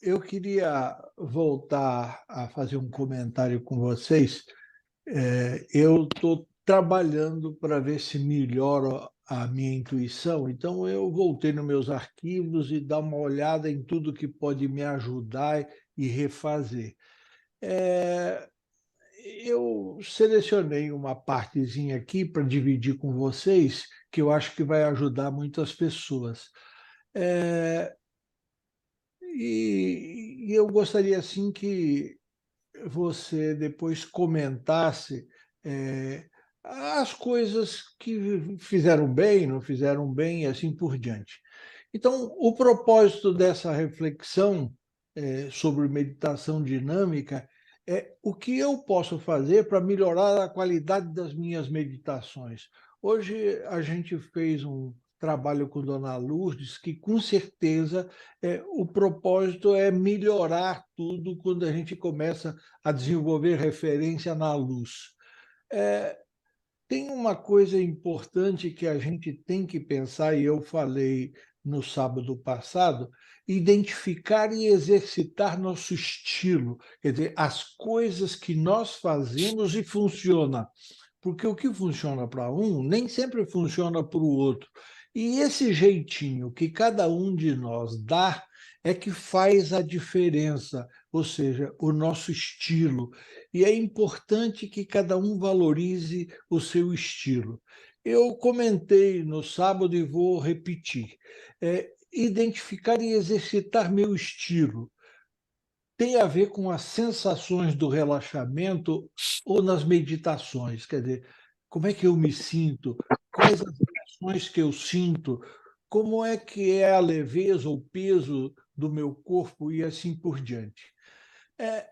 eu queria voltar a fazer um comentário com vocês. Eu estou trabalhando para ver se melhora a minha intuição, então eu voltei nos meus arquivos e dar uma olhada em tudo que pode me ajudar e refazer. Eh, eu selecionei uma partezinha aqui para dividir com vocês, que eu acho que vai ajudar muitas pessoas. Eh, e eu gostaria assim que você depois comentasse, eh, as coisas que fizeram bem, não fizeram bem e assim por diante. Então, o propósito dessa reflexão, sobre meditação dinâmica é o que eu posso fazer para melhorar a qualidade das minhas meditações. Hoje a gente fez um trabalho com Dona Lourdes que, com certeza, o propósito é melhorar tudo quando a gente começa a desenvolver referência na luz. Eh, tem uma coisa importante que a gente tem que pensar, e eu falei no sábado passado: identificar e exercitar nosso estilo, quer dizer, as coisas que nós fazemos e funciona, porque o que funciona para um nem sempre funciona para o outro. E esse jeitinho que cada um de nós dá é que faz a diferença, ou seja, o nosso estilo. E é importante que cada um valorize o seu estilo. Eu comentei no sábado e vou repetir. Identificar e exercitar meu estilo tem a ver com as sensações do relaxamento ou nas meditações, quer dizer, como é que eu me sinto, quais as emoções que eu sinto, como é que é a leveza ou peso do meu corpo e assim por diante. Eh,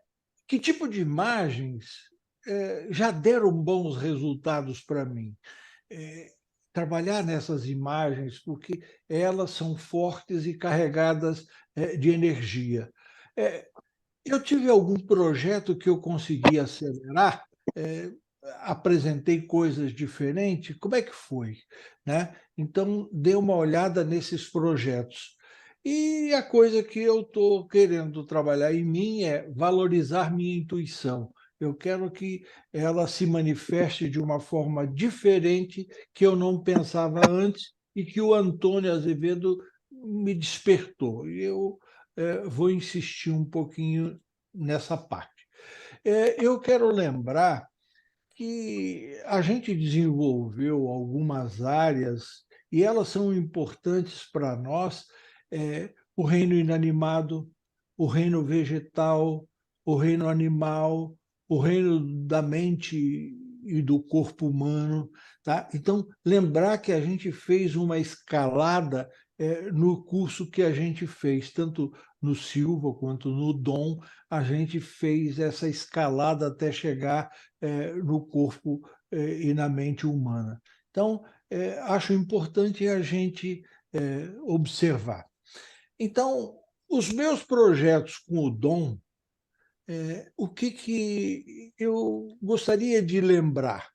que tipo de imagens, já deram bons resultados para mim? Eh, trabalhar nessas imagens, porque elas são fortes e carregadas, de energia. Eh, eu tive algum projeto que eu consegui acelerar, apresentei coisas diferentes, como é que foi, né? Então, dê uma olhada nesses projetos. E a coisa que eu estou querendo trabalhar em mim é valorizar minha intuição. Eu quero que ela se manifeste de uma forma diferente, que eu não pensava antes e que o Antônio Azevedo me despertou. E eu vou insistir um pouquinho nessa parte. Eu quero lembrar que a gente desenvolveu algumas áreas e elas são importantes para nós, o reino inanimado, o reino vegetal, o reino animal, o reino da mente e do corpo humano, tá? Então, lembrar que a gente fez uma escalada, no curso que a gente fez, tanto no Silva quanto no Dom, a gente fez essa escalada até chegar no corpo e na mente humana. Então, acho importante a gente observar. Então, os meus projetos com o Dom, o que eu gostaria de lembrar?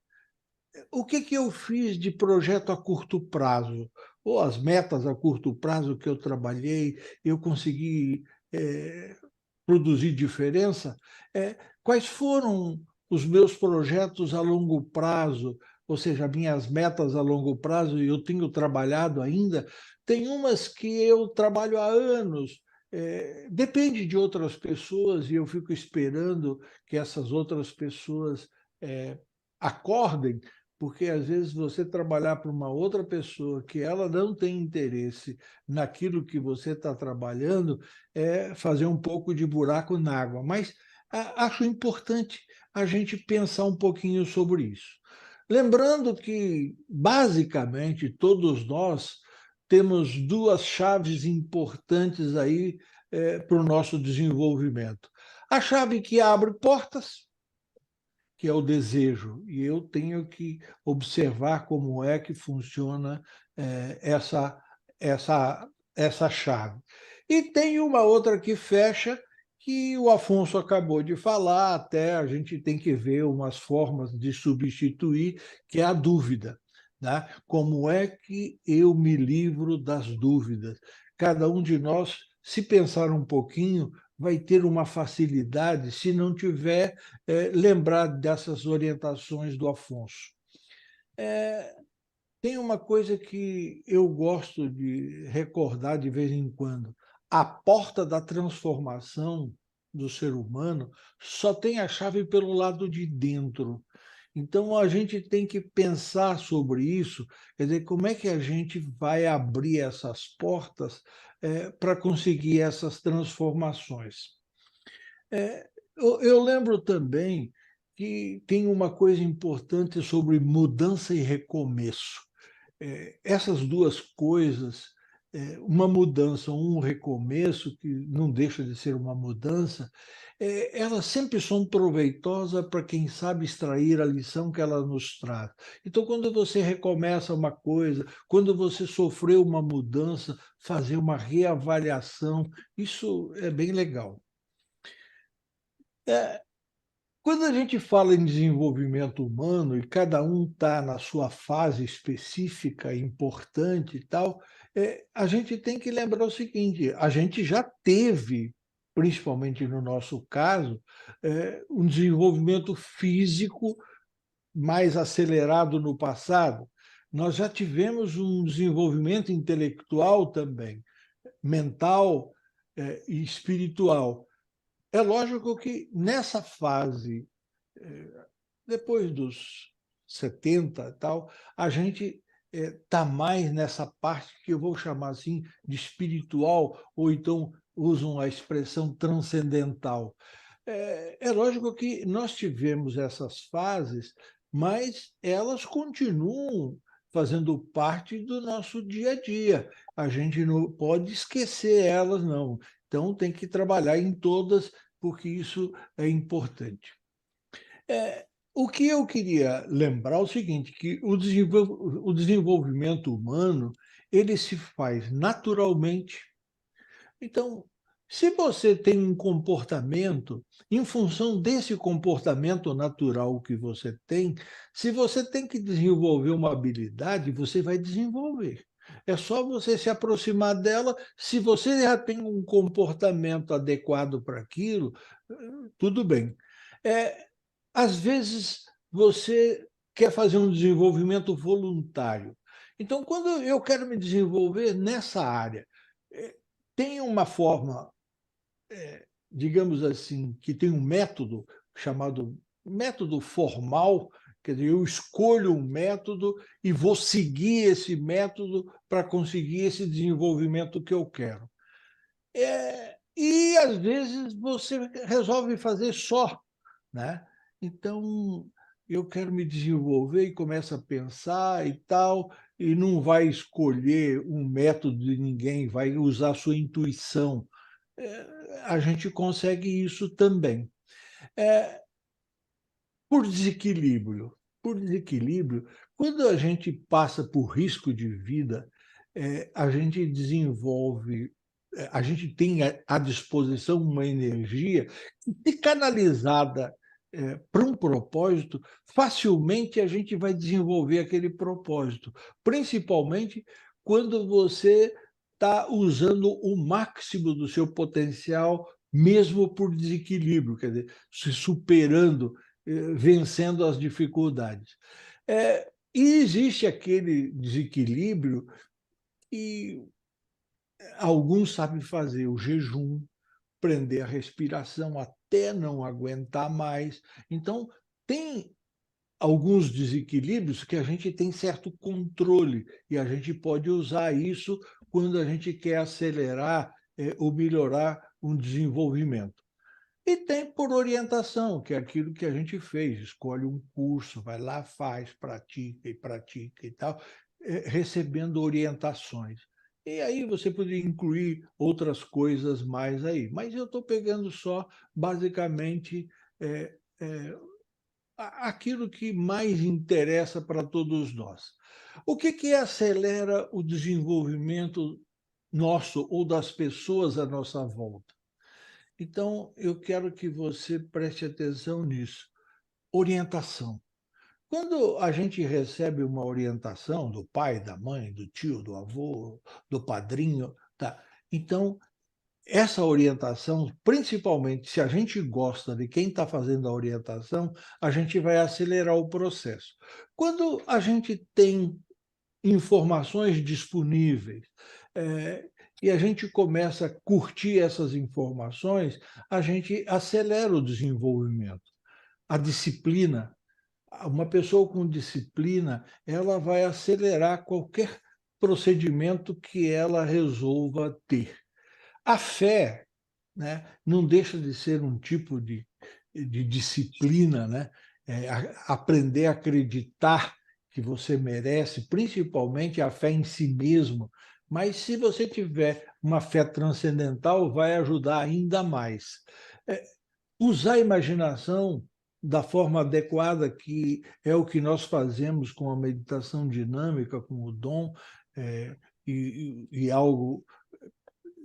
O que eu fiz de projeto a curto prazo? Ou as metas a curto prazo que eu trabalhei, eu consegui produzir diferença? Quais foram os meus projetos a longo prazo, ou seja, minhas metas a longo prazo, e eu tenho trabalhado ainda? Tem umas que eu trabalho há anos, depende de outras pessoas, e eu fico esperando que essas outras pessoas acordem, porque às vezes você trabalhar para uma outra pessoa que ela não tem interesse naquilo que você está trabalhando, fazer um pouco de buraco na água. Mas acho importante a gente pensar um pouquinho sobre isso. Lembrando que, basicamente, todos nós temos duas chaves importantes aí para o nosso desenvolvimento. A chave que abre portas, que é o desejo, e eu tenho que observar como é que funciona essa chave. E tem uma outra que fecha, que o Afonso acabou de falar, até a gente tem que ver umas formas de substituir, que é a dúvida, né? Como é que eu me livro das dúvidas? Cada um de nós, se pensar um pouquinho, vai ter uma facilidade se não tiver lembrado dessas orientações do Afonso. Tem uma coisa que eu gosto de recordar de vez em quando. A porta da transformação do ser humano só tem a chave pelo lado de dentro. Então, a gente tem que pensar sobre isso, quer dizer, como é que a gente vai abrir essas portas para conseguir essas transformações. Eu lembro também que tem uma coisa importante sobre mudança e recomeço. Essas duas coisas, uma mudança, um recomeço, que não deixa de ser uma mudança, elas sempre são proveitosas para quem sabe extrair a lição que ela nos traz. Então, quando você recomeça uma coisa, quando você sofreu uma mudança, fazer uma reavaliação, isso é bem legal. Quando a gente fala em desenvolvimento humano e cada um está na sua fase específica, importante e tal, a gente tem que lembrar o seguinte: a gente já teve, principalmente no nosso caso, um desenvolvimento físico mais acelerado no passado. Nós já tivemos um desenvolvimento intelectual também, mental, e espiritual. É lógico que nessa fase, depois dos 70 e tal, a gente está mais nessa parte que eu vou chamar assim de espiritual, ou então usam a expressão transcendental. É lógico que nós tivemos essas fases, mas elas continuam fazendo parte do nosso dia a dia. A gente não pode esquecer elas, não. Então, tem que trabalhar em todas, porque isso é importante. O que eu queria lembrar é o seguinte, que o desenvolvimento humano, ele se faz naturalmente. Então, se você tem um comportamento, em função desse comportamento natural que você tem, se você tem que desenvolver uma habilidade, você vai desenvolver. É só você se aproximar dela. Se você já tem um comportamento adequado para aquilo, tudo bem. Eh, Às vezes, você quer fazer um desenvolvimento voluntário. Então, quando eu quero me desenvolver nessa área, eh, tem uma forma, digamos assim, que tem um método chamado método formal, quer dizer, eu escolho um método e vou seguir esse método para conseguir esse desenvolvimento que eu quero. E às vezes você resolve fazer só, né. Então, eu quero me desenvolver e começa a pensar e tal, e não vai escolher um método de ninguém, vai usar a sua intuição. A gente consegue isso também. Eh, por desequilíbrio, quando a gente passa por risco de vida, a gente desenvolve, a gente tem à disposição uma energia que, se canalizada, para um propósito, facilmente a gente vai desenvolver aquele propósito, principalmente quando você está usando o máximo do seu potencial, mesmo por desequilíbrio, quer dizer, se superando, vencendo as dificuldades. E existe aquele desequilíbrio que alguns sabem fazer, o jejum, prender a respiração até não aguentar mais. Então, tem alguns desequilíbrios que a gente tem certo controle e a gente pode usar isso quando a gente quer acelerar, ou melhorar um desenvolvimento. E tem por orientação, que é aquilo que a gente fez, escolhe um curso, vai lá, faz, pratica e tal, recebendo orientações. E aí você poderia incluir outras coisas mais aí, mas eu estou pegando só, basicamente, aquilo que mais interessa para todos nós. O que que acelera o desenvolvimento nosso ou das pessoas à nossa volta? Então, eu quero que você preste atenção nisso. Orientação. Quando a gente recebe uma orientação do pai, da mãe, do tio, do avô, do padrinho, tá? Então, essa orientação, principalmente se a gente gosta de quem está fazendo a orientação, a gente vai acelerar o processo. Quando a gente tem informações disponíveis, e a gente começa a curtir essas informações, a gente acelera o desenvolvimento. A disciplina, uma pessoa com disciplina, ela vai acelerar qualquer procedimento que ela resolva ter. A fé, né, não deixa de ser um tipo de disciplina, né? Aprender a acreditar que você merece, principalmente a fé em si mesmo. Mas se você tiver uma fé transcendental, vai ajudar ainda mais. É, usar a imaginação da forma adequada, que é o que nós fazemos com a meditação dinâmica, com o dom, e algo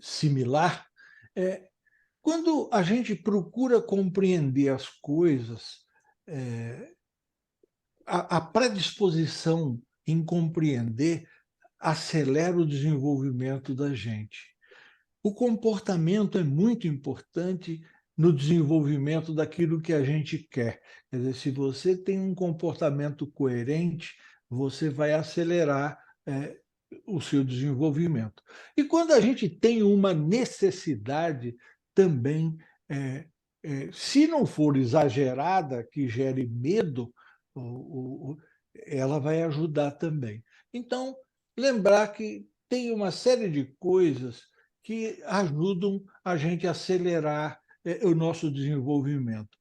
similar, quando a gente procura compreender as coisas, a predisposição em compreender acelera o desenvolvimento da gente. O comportamento é muito importante no desenvolvimento daquilo que a gente quer. Quer dizer, se você tem um comportamento coerente, você vai acelerar o seu desenvolvimento. E quando a gente tem uma necessidade também, se não for exagerada, que gere medo, ela vai ajudar também. Então, lembrar que tem uma série de coisas que ajudam a gente a acelerar o nosso desenvolvimento.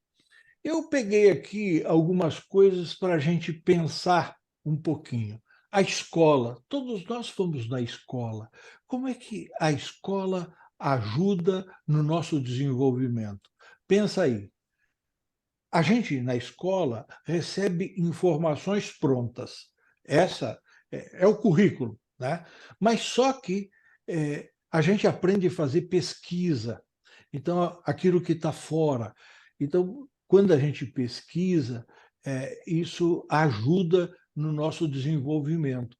Eu peguei aqui algumas coisas para a gente pensar um pouquinho. A escola, todos nós fomos na escola. Como é que a escola ajuda no nosso desenvolvimento? Pensa aí. A gente, na escola, recebe informações prontas. Essa é o currículo, né? Mas só que a gente aprende a fazer pesquisa. Então, aquilo que está fora. Então, quando a gente pesquisa, isso ajuda no nosso desenvolvimento.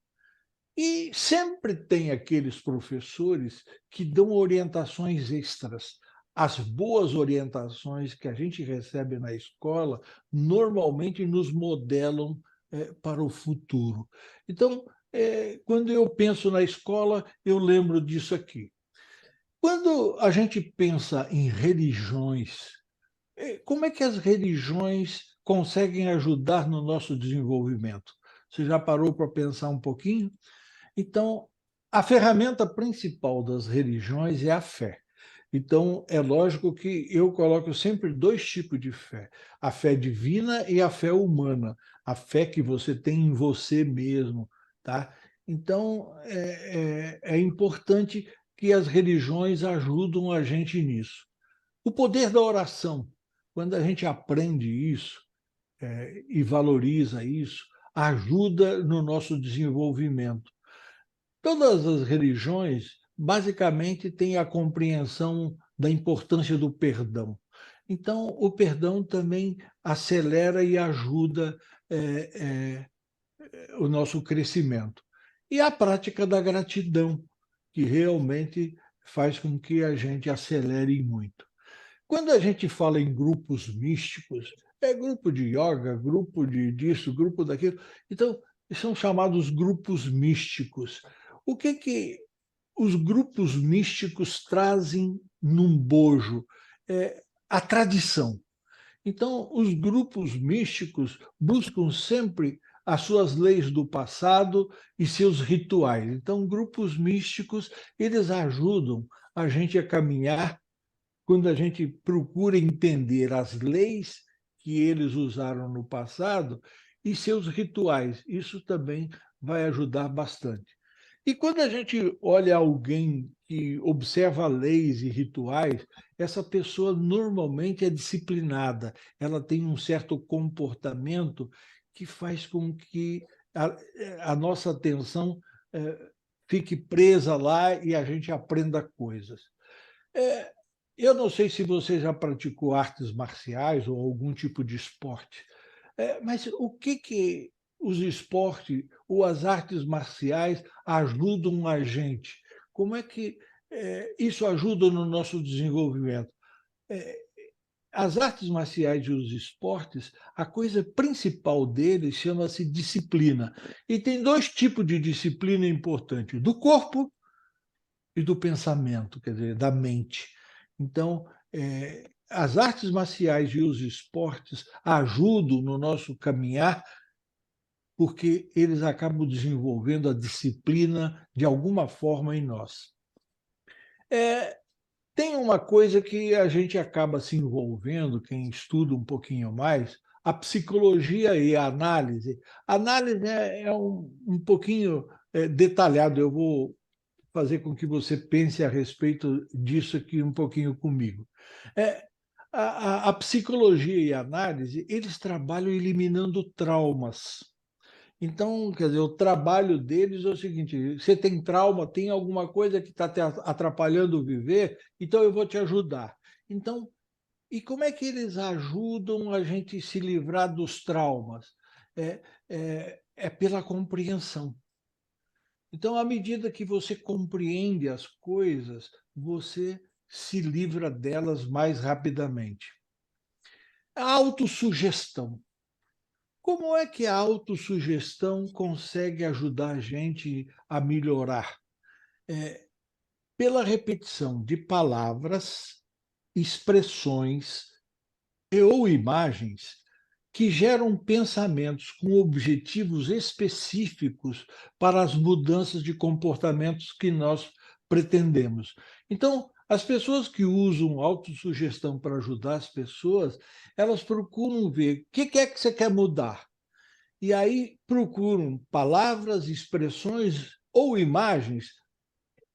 E sempre tem aqueles professores que dão orientações extras. As boas orientações que a gente recebe na escola normalmente nos modelam para o futuro. Então, quando eu penso na escola, eu lembro disso aqui. Quando a gente pensa em religiões, como é que as religiões conseguem ajudar no nosso desenvolvimento? Você já parou para pensar um pouquinho? Então, a ferramenta principal das religiões é a fé. Então, é lógico que eu coloco sempre dois tipos de fé: a fé divina e a fé humana, a fé que você tem em você mesmo, tá? Então, é importante que as religiões ajudam a gente nisso. O poder da oração, quando a gente aprende isso e valoriza isso, ajuda no nosso desenvolvimento. Todas as religiões, basicamente, têm a compreensão da importância do perdão. Então, o perdão também acelera e ajuda o nosso crescimento. E a prática da gratidão, que realmente faz com que a gente acelere muito. Quando a gente fala em grupos místicos, é grupo de yoga, grupo disso, grupo daquilo. Então, são chamados grupos místicos. O que os grupos místicos trazem num bojo? A tradição. Então, os grupos místicos buscam sempre as suas leis do passado e seus rituais. Então, grupos místicos, eles ajudam a gente a caminhar quando a gente procura entender as leis que eles usaram no passado e seus rituais. Isso também vai ajudar bastante. E quando a gente olha alguém que observa leis e rituais, essa pessoa normalmente é disciplinada, ela tem um certo comportamento que faz com que a nossa atenção fique presa lá e a gente aprenda coisas. É, eu não sei se você já praticou artes marciais ou algum tipo de esporte, mas o que os esportes ou as artes marciais ajudam a gente? Como é que Isso ajuda no nosso desenvolvimento. As artes marciais e os esportes, a coisa principal deles chama-se disciplina. E tem dois tipos de disciplina importante: do corpo e do pensamento, quer dizer, da mente. Então, as artes marciais e os esportes ajudam no nosso caminhar, porque eles acabam desenvolvendo a disciplina de alguma forma em nós. Tem uma coisa que a gente acaba se envolvendo, quem estuda um pouquinho mais, a psicologia e a análise. A análise é um pouquinho detalhado, eu vou fazer com que você pense a respeito disso aqui um pouquinho comigo. É, a psicologia e a análise, eles trabalham eliminando traumas. Então, quer dizer, o trabalho deles é o seguinte: você tem trauma, tem alguma coisa que está te atrapalhando o viver, então eu vou te ajudar. Então, e como é que eles ajudam a gente se livrar dos traumas? É pela compreensão. Então, à medida que você compreende as coisas, você se livra delas mais rapidamente. A autossugestão. Como é que a autossugestão consegue ajudar a gente a melhorar? Pela repetição de palavras, expressões ou imagens que geram pensamentos com objetivos específicos para as mudanças de comportamentos que nós pretendemos. Então, as pessoas que usam autossugestão para ajudar as pessoas, elas procuram ver o que é que você quer mudar. E aí procuram palavras, expressões ou imagens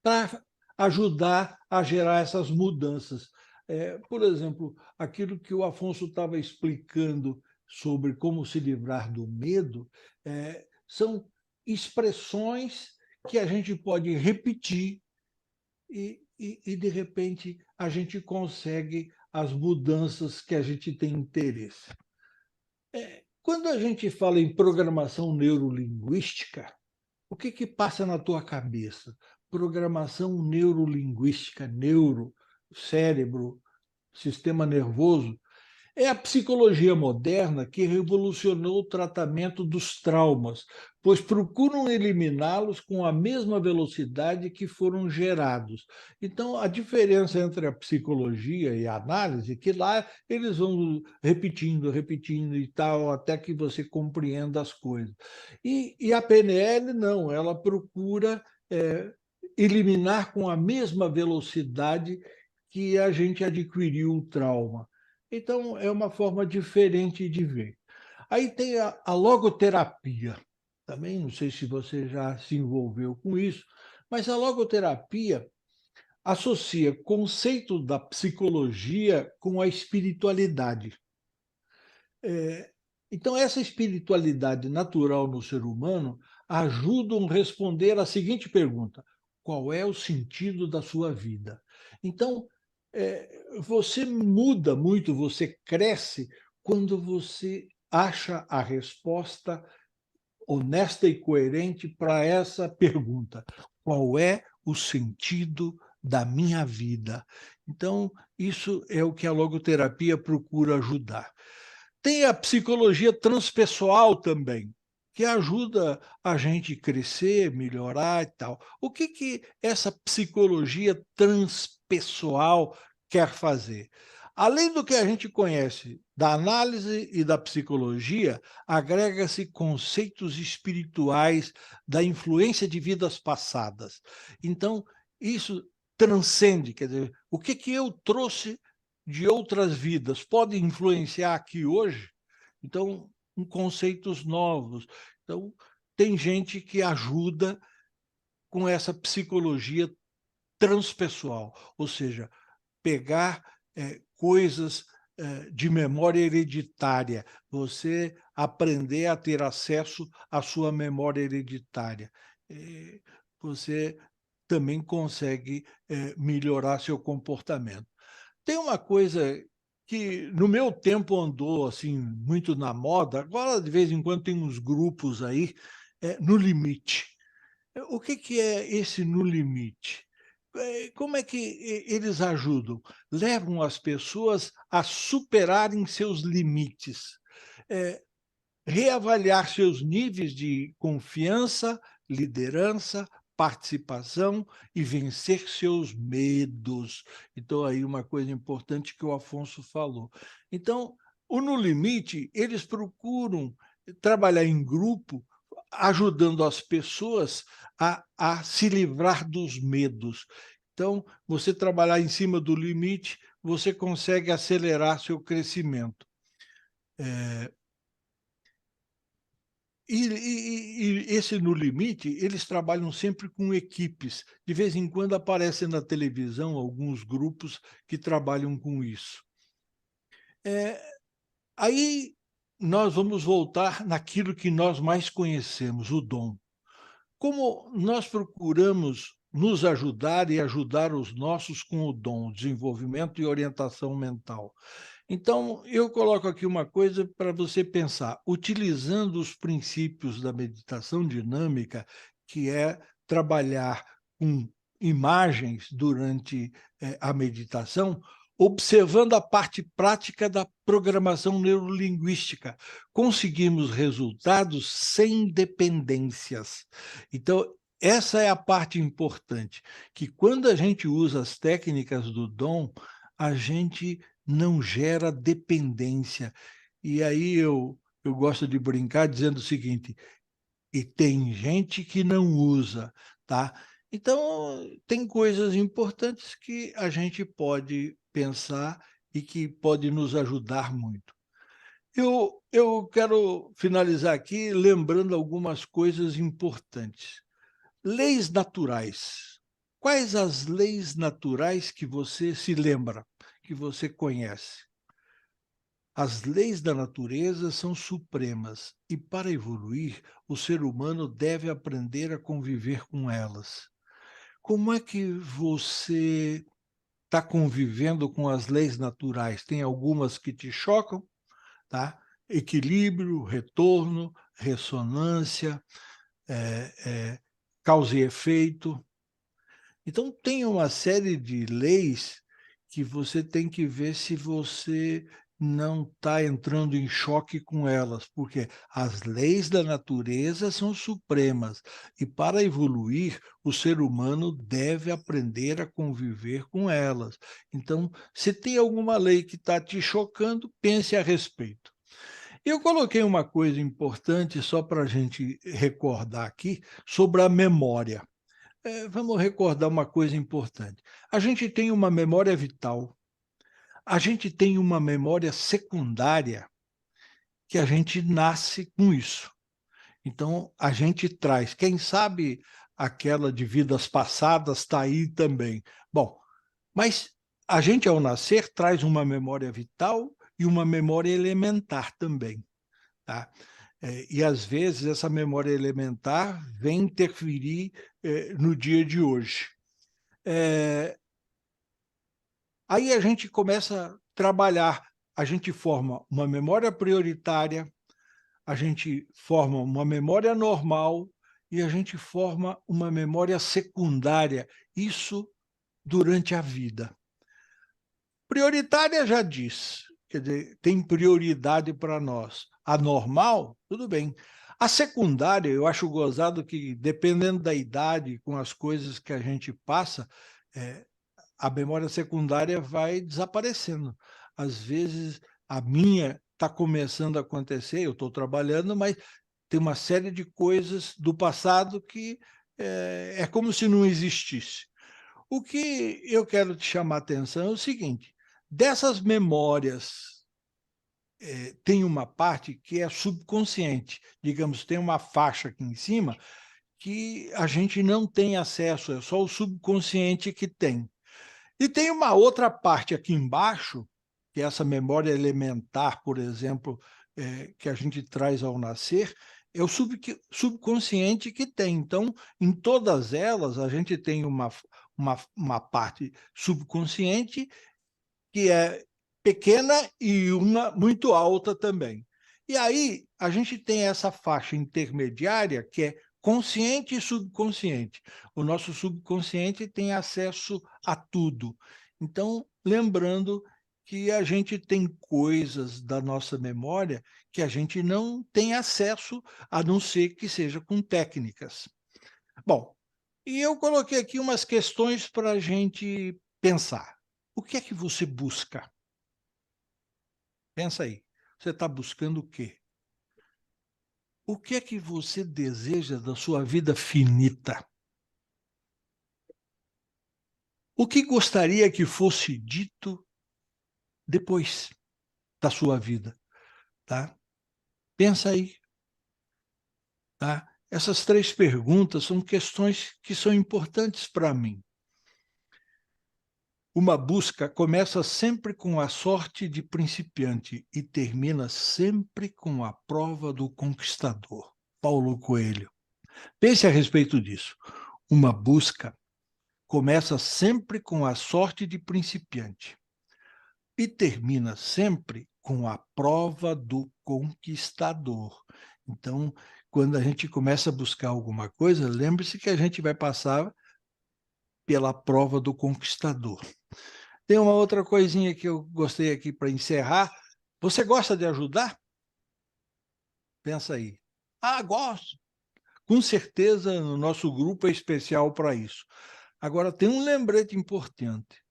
para ajudar a gerar essas mudanças. Por exemplo, aquilo que o Afonso estava explicando sobre como se livrar do medo, são expressões que a gente pode repetir de repente, a gente consegue as mudanças que a gente tem interesse. Quando a gente fala em programação neurolinguística, o que passa na tua cabeça? Programação neurolinguística, neuro, cérebro, sistema nervoso. É a psicologia moderna que revolucionou o tratamento dos traumas, pois procuram eliminá-los com a mesma velocidade que foram gerados. Então, a diferença entre a psicologia e a análise é que lá eles vão repetindo, repetindo e tal, até que você compreenda as coisas. E a PNL não, ela procura eliminar com a mesma velocidade que a gente adquiriu o trauma. Então, é uma forma diferente de ver. Aí tem a logoterapia. Também não sei se você já se envolveu com isso, mas a logoterapia associa conceito da psicologia com a espiritualidade. Então, essa espiritualidade natural no ser humano ajuda a responder a seguinte pergunta: qual é o sentido da sua vida? Então, você muda muito, você cresce quando você acha a resposta honesta e coerente para essa pergunta: qual é o sentido da minha vida? Então, isso é o que a logoterapia procura ajudar. Tem a psicologia transpessoal também, que ajuda a gente crescer, melhorar e tal. O que essa psicologia transpessoal quer fazer? Além do que a gente conhece da análise e da psicologia, agrega-se conceitos espirituais da influência de vidas passadas. Então, isso transcende, quer dizer, o que eu trouxe de outras vidas pode influenciar aqui hoje? Então, em conceitos novos. Então, tem gente que ajuda com essa psicologia transpessoal, ou seja, pegar coisas de memória hereditária, você aprender a ter acesso à sua memória hereditária. Você também consegue melhorar seu comportamento. Tem uma coisa que no meu tempo andou assim muito na moda, agora de vez em quando tem uns grupos aí, no limite. O que é esse no limite? Como é que eles ajudam? Levam as pessoas a superarem seus limites, eh, reavaliar seus níveis de confiança, liderança, participação e vencer seus medos. Então, aí uma coisa importante que o Afonso falou. Então, o No Limite, eles procuram trabalhar em grupo, ajudando as pessoas a se livrar dos medos. Então, você trabalhar em cima do limite, você consegue acelerar seu crescimento. E esse No Limite, eles trabalham sempre com equipes. De vez em quando aparecem na televisão alguns grupos que trabalham com isso. Aí nós vamos voltar naquilo que nós mais conhecemos, o dom. Como nós procuramos nos ajudar e ajudar os nossos com o dom, desenvolvimento e orientação mental. Então, eu coloco aqui uma coisa para você pensar, utilizando os princípios da meditação dinâmica, que é trabalhar com imagens durante a meditação, observando a parte prática da programação neurolinguística, conseguimos resultados sem dependências. Então, essa é a parte importante, que quando a gente usa as técnicas do dom, a gente não gera dependência. E aí eu gosto de brincar dizendo o seguinte: e tem gente que não usa, tá? Então, tem coisas importantes que a gente pode pensar e que pode nos ajudar muito. Eu quero finalizar aqui lembrando algumas coisas importantes. Leis naturais. Quais as leis naturais que você se lembra, que você conhece? As leis da natureza são supremas e, para evoluir, o ser humano deve aprender a conviver com elas. Como é que você está convivendo com as leis naturais? Tem algumas que te chocam, tá? Equilíbrio, retorno, ressonância, eh eh, causa e efeito. Então, tem uma série de leis que você tem que ver se você não está entrando em choque com elas, porque as leis da natureza são supremas e, para evoluir, o ser humano deve aprender a conviver com elas. Então, se tem alguma lei que está te chocando, pense a respeito. Eu coloquei uma coisa importante só para a gente recordar aqui sobre a memória. Vamos recordar uma coisa importante. A gente tem uma memória vital, a gente tem uma memória secundária, que a gente nasce com isso. Então, a gente traz. Quem sabe aquela de vidas passadas está aí também. Bom, mas a gente, ao nascer, traz uma memória vital e uma memória elementar também. Tá? E, às vezes, essa memória elementar vem interferir no dia de hoje. Aí a gente começa a trabalhar, a gente forma uma memória prioritária, a gente forma uma memória normal e a gente forma uma memória secundária, isso durante a vida. Prioritária já diz, quer dizer, tem prioridade para nós. A normal, tudo bem. A secundária, eu acho gozado que, dependendo da idade, com as coisas que a gente passa, a memória secundária vai desaparecendo. Às vezes, a minha está começando a acontecer, eu estou trabalhando, mas tem uma série de coisas do passado que é como se não existisse. O que eu quero te chamar a atenção é o seguinte: dessas memórias, tem uma parte que é subconsciente, digamos, tem uma faixa aqui em cima que a gente não tem acesso, é só o subconsciente que tem. E tem uma outra parte aqui embaixo, que é essa memória elementar, por exemplo, que a gente traz ao nascer, é o subconsciente que tem. Então, em todas elas, a gente tem uma parte subconsciente que é pequena e uma muito alta também. E aí, a gente tem essa faixa intermediária, que é consciente e subconsciente. O nosso subconsciente tem acesso a tudo. Então, lembrando que a gente tem coisas da nossa memória que a gente não tem acesso, a não ser que seja com técnicas. Bom, e eu coloquei aqui umas questões para a gente pensar. O que é que você busca? Pensa aí. Você está buscando o quê? O que é que você deseja da sua vida finita? O que gostaria que fosse dito depois da sua vida? Tá? Pensa aí. Tá? Essas 3 perguntas são questões que são importantes para mim. Uma busca começa sempre com a sorte de principiante e termina sempre com a prova do conquistador. Paulo Coelho. Pense a respeito disso. Uma busca começa sempre com a sorte de principiante e termina sempre com a prova do conquistador. Então, quando a gente começa a buscar alguma coisa, lembre-se que a gente vai passar pela prova do conquistador. Tem uma outra coisinha que eu gostei aqui para encerrar. Você gosta de ajudar? Pensa aí. Ah, gosto. Com certeza, no nosso grupo é especial para isso. Agora, tem um lembrete importante.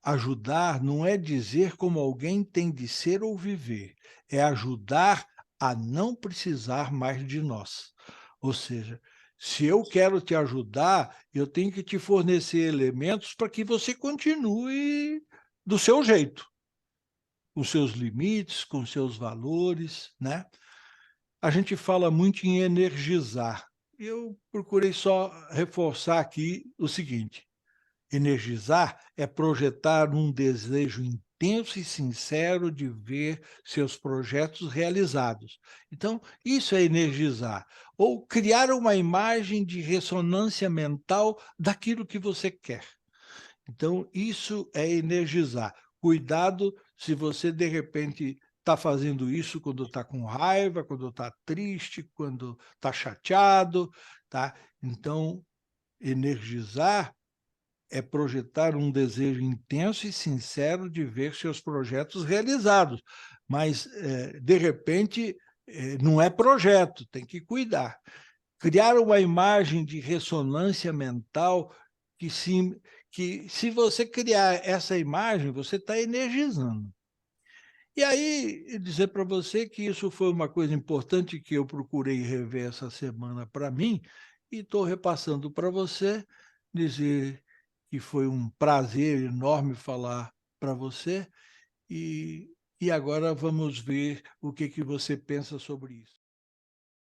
Ajudar não é dizer como alguém tem de ser ou viver, é ajudar a não precisar mais de nós. Ou seja, se eu quero te ajudar, eu tenho que te fornecer elementos para que você continue do seu jeito, com seus limites, com seus valores, né? A gente fala muito em energizar. Eu procurei só reforçar aqui o seguinte: energizar é projetar um desejo intenso e sincero de ver seus projetos realizados. Então, isso é energizar. Ou criar uma imagem de ressonância mental daquilo que você quer. Então, isso é energizar. Cuidado se você, de repente, está fazendo isso quando está com raiva, quando está triste, quando está chateado. Tá? Então, energizar é projetar um desejo intenso e sincero de ver seus projetos realizados. Mas, de repente, não é projeto, tem que cuidar. Criar uma imagem de ressonância mental que se você criar essa imagem, você está energizando. E aí, dizer para você que isso foi uma coisa importante que eu procurei rever essa semana para mim, e estou repassando para você, dizer que foi um prazer enorme falar para você, e agora vamos ver o que você pensa sobre isso.